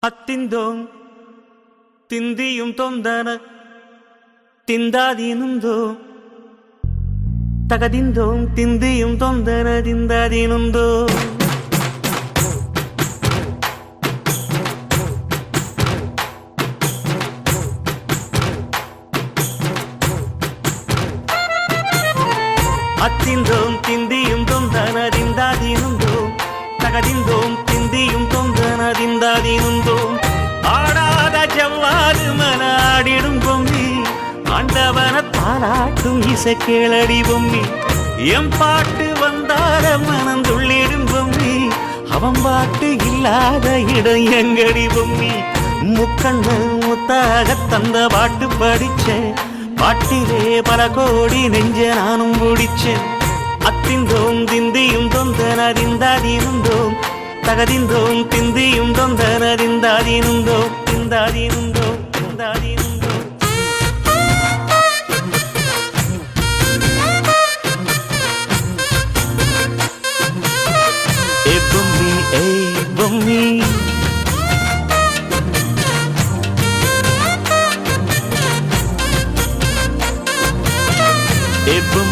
ಅತ್ತಿಂದೋಂ ತಿಂದಿಯುಂ ತೊಂದನ ತಿಂದಾದೀನುಂದೋ ತಗದಿಂದೋಂ ತಿಂದಿಯುಂ ತೊಂದನ ತಿಂದಾದೀನುಂದೋ ಅತ್ತಿಂದೋಂ ತಿಂದಿಯುಂ ತೊಂದನ ತಿಂದಾದೀನುಂದೋ தகதிந்தோம் திந்தியும் தொந்தனதிந்தாதீனுந்தோம் ஆடாத ஜவ்வாது மனாடிடும் பொம்மி ஆண்டவன தாலாட்டும் இசை கேளடி பொம்மி எம் பாட்டு வந்தார மனந்துள்ளிடும் பொம்மி அவன் பாட்டு இல்லாத இடம் எங்கடி பொம்மி முக்கண்ணு முத்தாக தந்த பாட்டு படிச்சேன் பாட்டிலே பல கோடி நெஞ்ச நானும் பிடிச்சேன் அத்திந்தோம் திந்தியும் தொந்தனதிந்தாதீனுந்தோம் தகதிந்தோம் திந்தியும் தொந்தனதிந்தாதீனுந்தோம் திந்தாதீனுந்தோம் திந்தாதீனுந்தோம் ஏ பொம்மி ஏய் பொம்மி ஏ பொம்மி